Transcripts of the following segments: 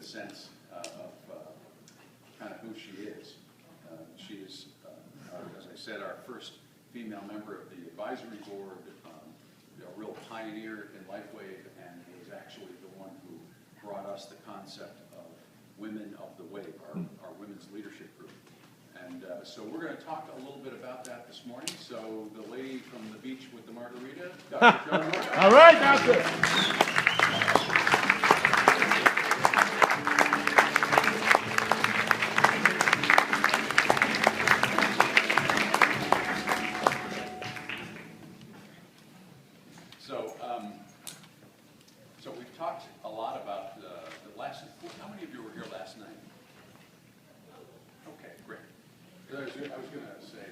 good sense of kind of who she is. She is, as I said, our first female member of the advisory board, a real pioneer in LifeWave, and was actually the one who brought us the concept of Women of the Wave, our women's leadership group. And so we're going to talk a little bit about that this morning. So the lady from the beach with the margarita, Dr. Joan Norton. All right, Doctor. So we've talked a lot about the last. How many of you were here last night? Okay, great. I was going to say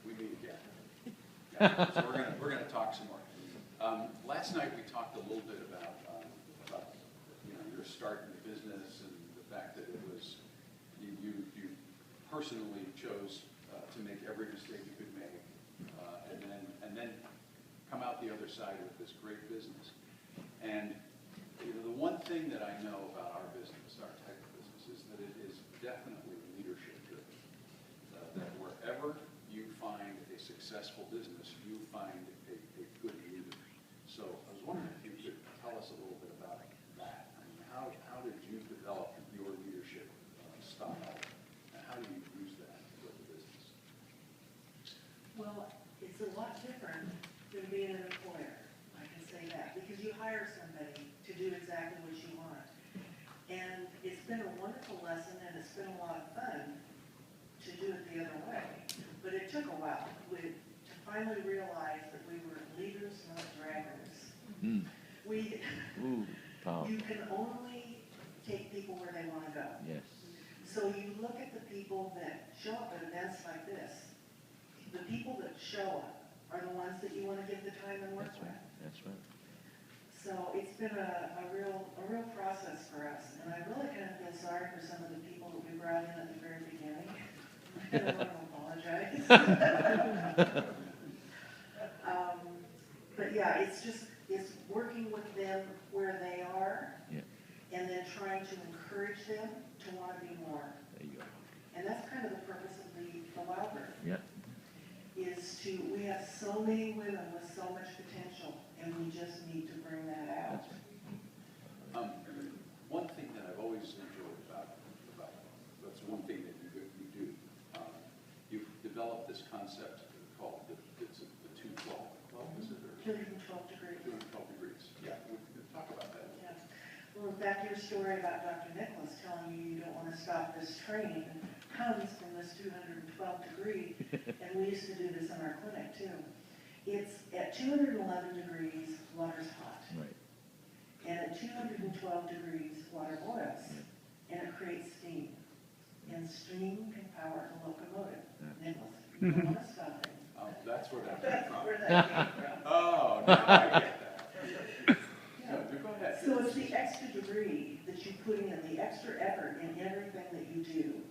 we meet again. Yeah, so we're going to talk some more. Last night we talked a little bit about your start in the business and the fact that it was you personally chose to make every mistake you could make, and then come out the other side with this great business. And the one thing that I know about our business, our type of business, is that it is definitely leadership driven. That wherever you find a successful business, you find a good leader. So I was wondering if you could tell us a little bit about that. I mean, how did you develop your leadership style, and how do you use that with the business? Well, it's a lot different than being an employer. I can say that, because you hire somebody to do exactly what you want. And it's been a wonderful lesson, and it's been a lot of fun to do it the other way. But it took a while to finally realize that we were leaders, not draggers. Mm. You can only take people where they want to go. Yes. So you look at the people that show up at events like this. The people that show up are the ones that you want to give the time and work with. That's right. So it's been a real process for us, and I really kind of feel sorry for some of the people that we brought in at the very beginning. I don't want to apologize. But yeah, it's working with them where they are, and then trying to encourage them to want to be more. There you go. And that's kind of the purpose of the Wildbird. Yeah. We have so many women with so much potential, and we just need to bring that out. That's right. One thing that I've always enjoyed about that's one thing that you do. You've developed this concept called the 212 club, is it? 212 degrees. 212 degrees. Yeah, we can talk about that. Yeah. Well, in fact, your story about Dr. Nicholas telling you don't want to stop this training comes from this 212 degree, and we used to do this in our clinic too. It's at 211 degrees, water's hot. Right. And at 212 degrees, water boils, and it creates steam. And steam can power a locomotive. Nicholas, you don't want to stop it. Oh, that's where that That's came from. where that came from. Oh, now I get that. Yeah. No, go ahead. So it's the extra degree that you put in, the extra effort in everything that you do.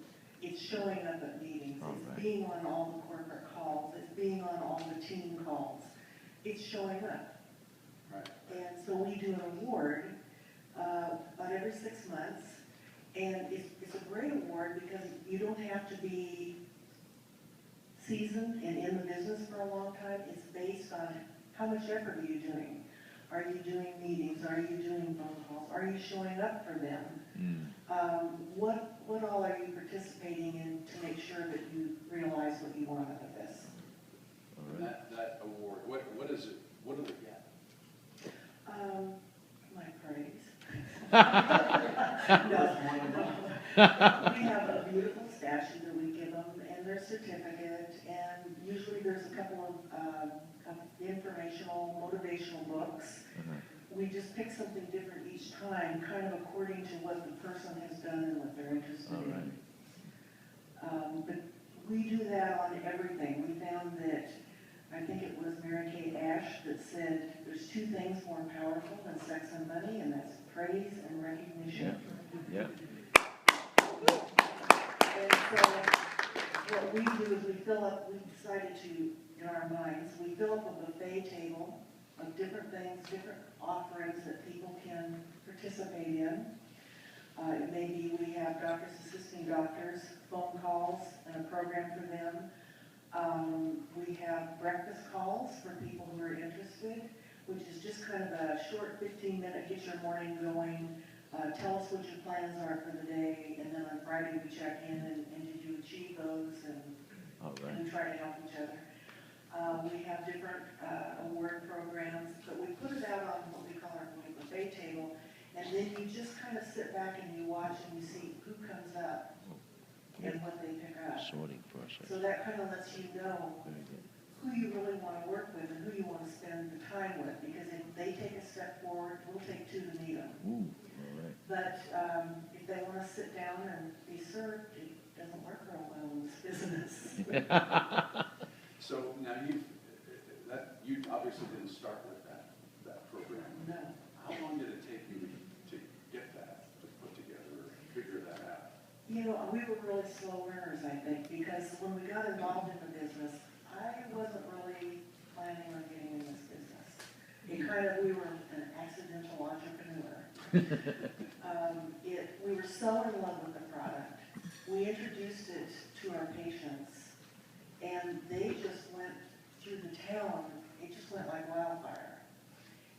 It's showing up at meetings. All It's right. being on all the corporate calls. It's being on all the team calls. It's showing up. Right. And so we do an award about every 6 months. And it's a great award because you don't have to be seasoned and in the business for a long time. It's based on how much effort are you doing. Are you doing meetings? Are you doing phone calls? Are you showing up for them? What all are you participating in to make sure that you realize what you want out of this? All right. That award, what is it? What do they get? My praise. No. We have a beautiful statue that we give them, and their certificate, and usually there's a couple of informational, motivational books. We just pick something different each time, kind of according to what the person has done and what they're interested in. But we do that on everything. We found that, I think it was Mary Kay Ash that said, there's two things more powerful than sex and money, and that's praise and recognition. Yeah. And so what we do is we decided to, in our minds, we fill up a buffet table of different things, different offerings that people can participate in. It may be we have doctors assisting doctors, phone calls, and a program for them. We have breakfast calls for people who are interested, which is just kind of a short 15-minute, get your morning going, tell us what your plans are for the day, and then on Friday we check in and did you achieve those, and we try to help each other. We have different award programs, but we put it out on what we call our buffet table, and then you just kind of sit back and you watch and you see who comes up and what they pick up. Sorting process. So that kind of lets you know Very good. who you really want to work with and who you want to spend the time with, because if they take a step forward, we'll take two to meet them. Ooh, all right. But if they want to sit down and be served, it doesn't work real well in this business. So now you obviously didn't start with that program. No. How long did it take you to get that, to put together, or figure that out? You know, we were really slow learners, I think, because when we got involved in the business, I wasn't really planning on getting in this business. We were an accidental entrepreneur. We were so in love with the product. We introduced it to our patients, and they just went through the town. It just went like wildfire.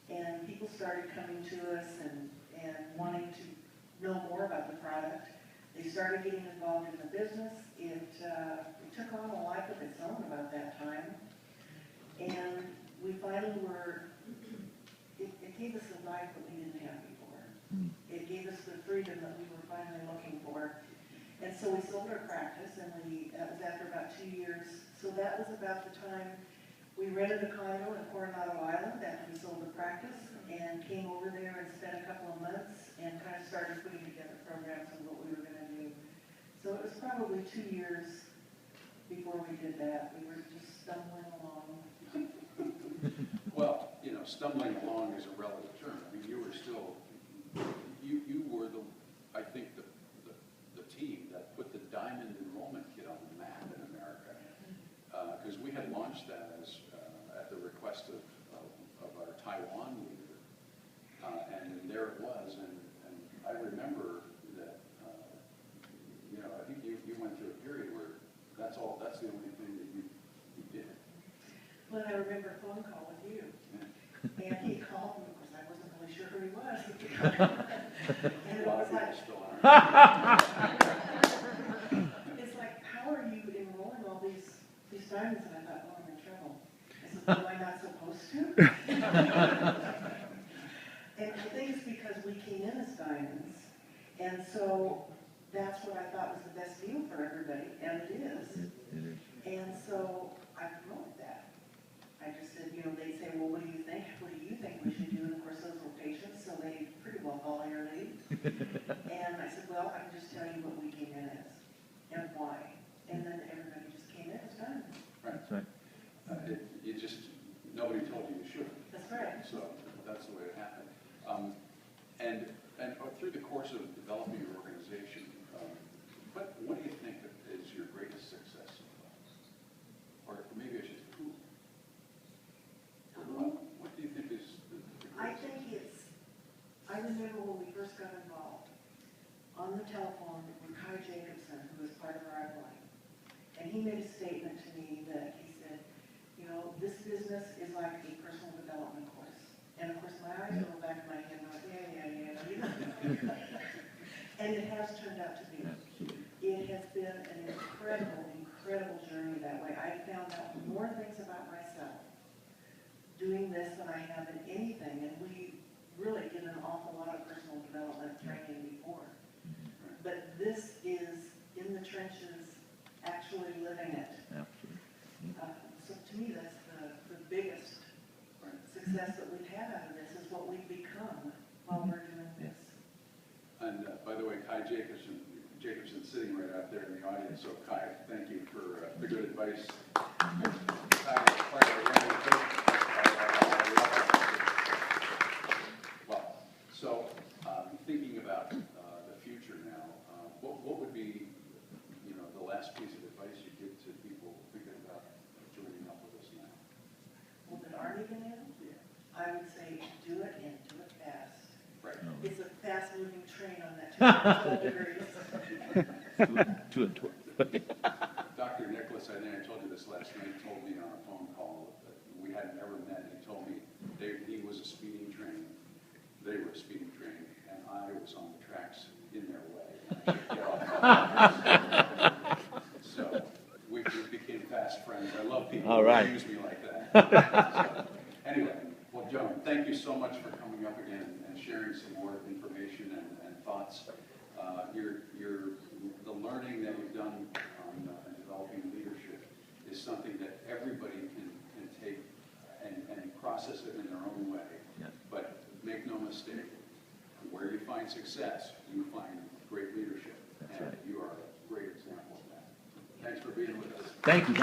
And people started coming to us and wanting to know more about the product. They started getting involved in the business. It took on a life of its own about that time. And we finally it gave us a life that we didn't have before. It gave us the freedom that we were finally looking for. And so we sold our practice, and that was after about 2 years. So that was about the time we rented a condo in Coronado Island after we sold the practice, and came over there and spent a couple of months and kind of started putting together programs of what we were going to do. So it was probably 2 years before we did that. We were just stumbling along. Well, stumbling along is a relative term. I mean, you were still, you were I think the team that put the diamond enrollment kit on the map in America. Because we had launched that as at the request of our Taiwan leader. And there it was, and I remember that, I think you went through a period where that's the only thing that you did. Well, I remember a phone call with you. Yeah. And he called me, of course, I wasn't really sure who he was. And A it lot was of like, people still aren't. it's like, how are you enrolling all these diamonds? And I thought, oh, I'm in trouble. I said, well, am I not supposed to? And I think it's because we came in as diamonds. And so that's what I thought was the best deal for everybody, and it is. It is. And so I promoted that. I just said, they'd say, well, what do you think? What do you think we should do? And of course, those were patients, so they pretty well follow your lead. And I said, well, I can just tell you what we came in as and why. And then everybody just came in as diamonds. Right. That's right. Nobody told you you should. That's right. So that's the way it happened. And through the course of developing your organization, what do you think is your greatest success so far? Or maybe I should, what do you think is the I greatest? think I remember when we first got involved, on the telephone with Kai Jacobson, who was part of our upline. And he made a statement to me that he said, this business is like a personal development course. And of course, my eyes rolled back in my head, and I went, yeah. And it has turned out to be. It has been an incredible journey that way. I found out more things about myself doing this than I have in anything. And we really did an awful lot of personal development training before. But this is in the trenches, actually living it. Absolutely. So to me, that's the biggest success that we've had out of this, is what we've become while we're doing this. And by the way, Kai Jacobson's sitting right out there in the audience. So Kai, thank you for the good advice. Kai is part of our annual group. Well, so thinking about the future now, what would be the last piece of advice you give to people thinking about joining up with us now? Well, that aren't even in, Yeah. I would say do it and do it fast. Right. It's a fast fast-moving train on that 12 degrees. Two and two. Dr. Nicholas, I think I told you this last night, told me on a phone call that we hadn't ever met. He told me he was a speeding train, they were a speeding train, and I was on the tracks in their way. And I should get off. So we became fast friends. I love people All right. who use me like that. So, anyway, well, Joan, thank you so much for coming up again and sharing some more information and thoughts. The learning that you've done on developing leadership is something that everybody can take and process it in their own way. Yeah. But make no mistake, where you find success, you find great leadership. That's and right. you are a great example of that. Thanks for being with us. Thank you.